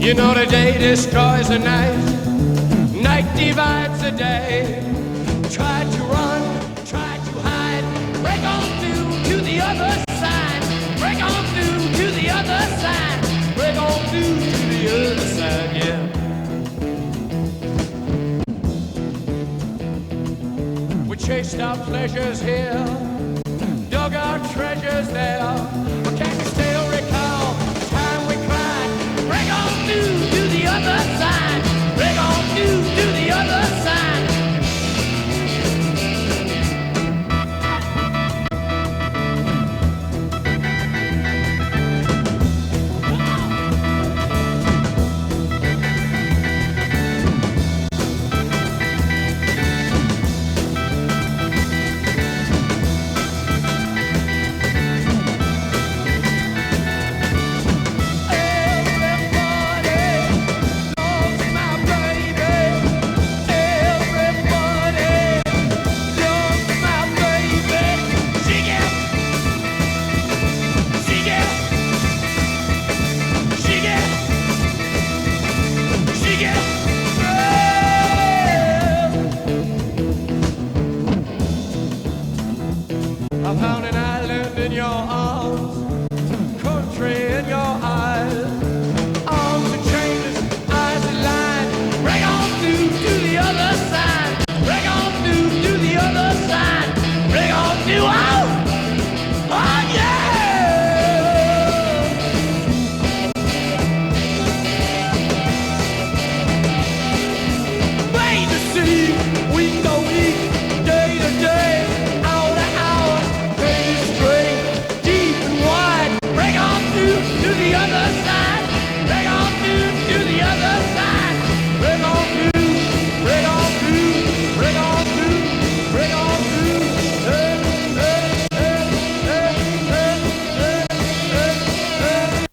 You know the day destroys the night, night divides the day. Try to run, try to hide, break on through to the other side, break on through to the other side, break on through to the other side, yeah. We chased our pleasures here, dug our treasures there, but can you still recall the time we cried? Break on through to the other side, break on through to the other side. I found an island in your arms, country in your eyes, arms and chains, eyes and line. Break on through to the other side, break on through to the other side, break on through, oh yeah! Wait to see, we go eat, day to day, hour to hour. To the other side, break on through to the other side, break on through, break on through, break on through, break on through. Hey, hey, hey, hey, hey, hey, hey, hey.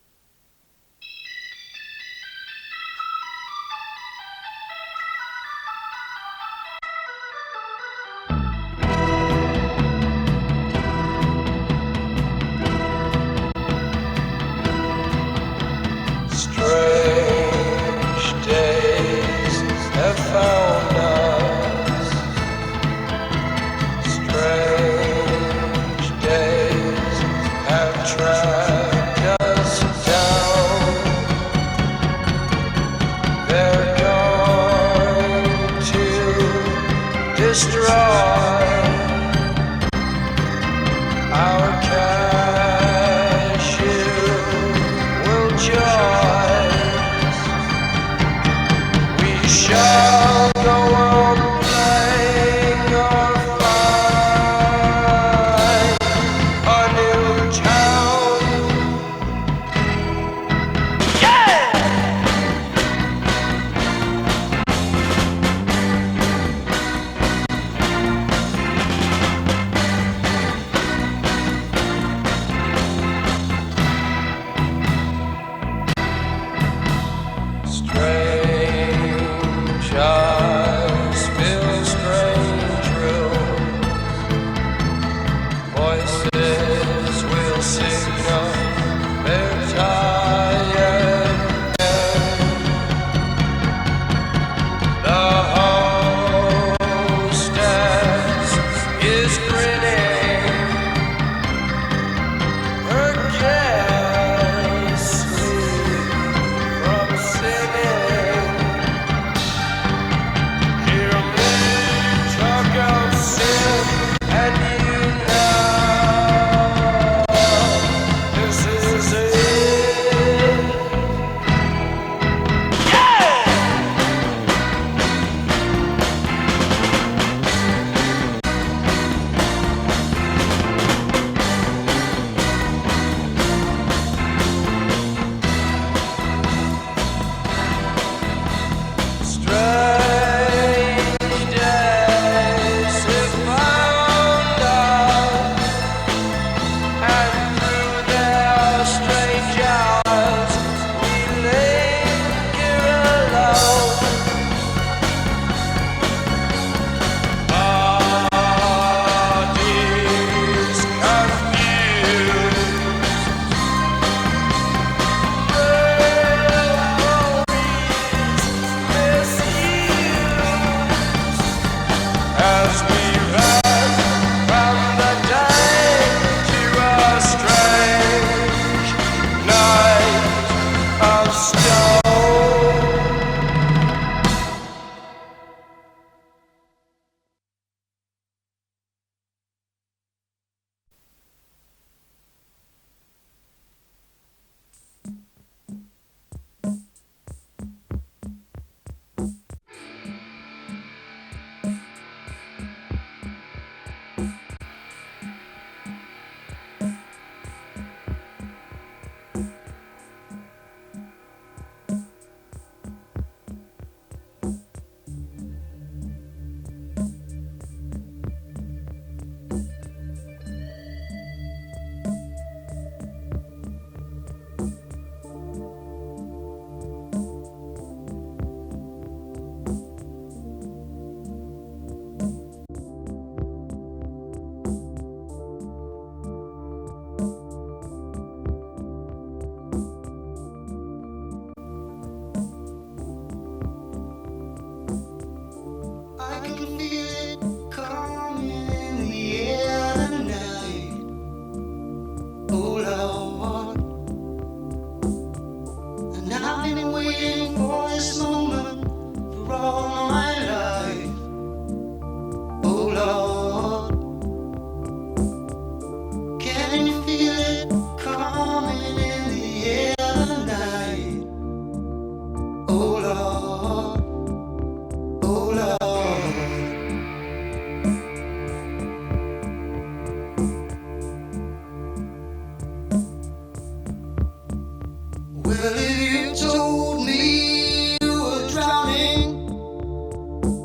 told me you were drowning,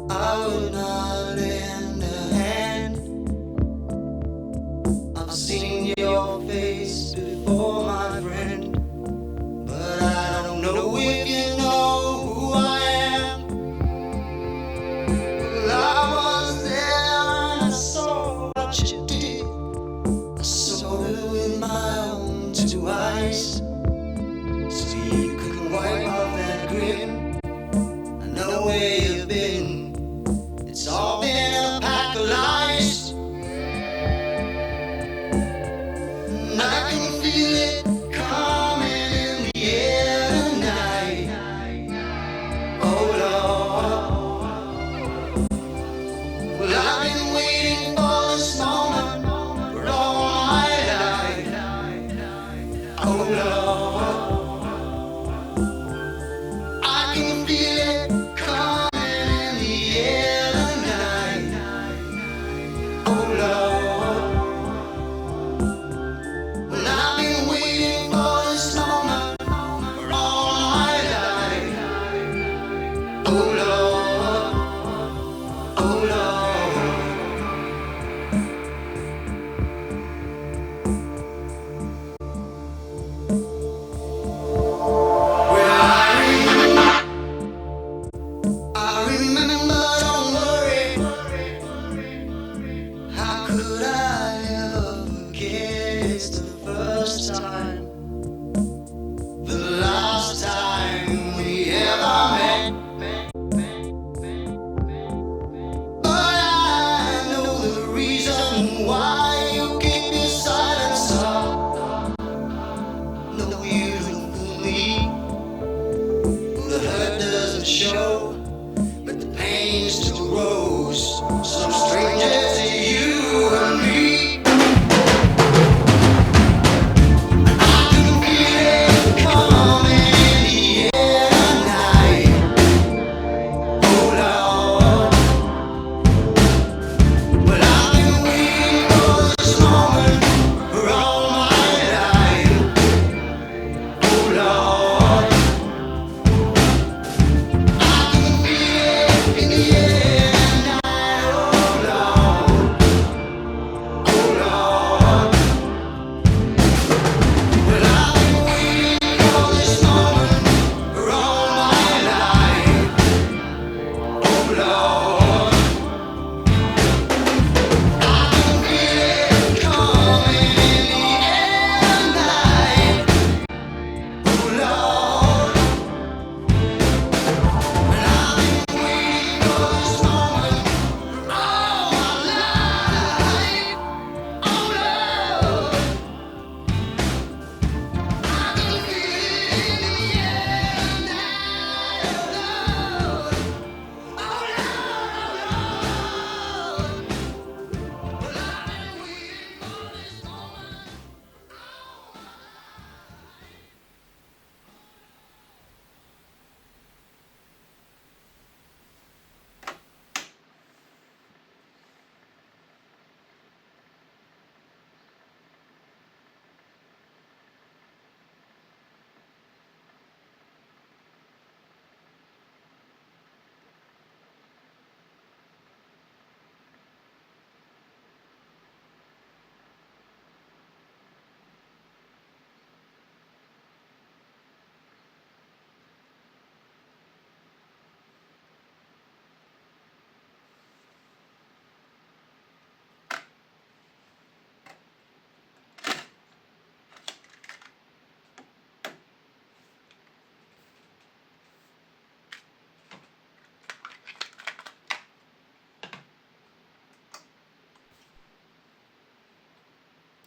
I would not lend a hand. I've seen your face before, my friend, but I don't know if you know who I am. Well, I was there and I saw what you did. I saw it with my own two eyes. See,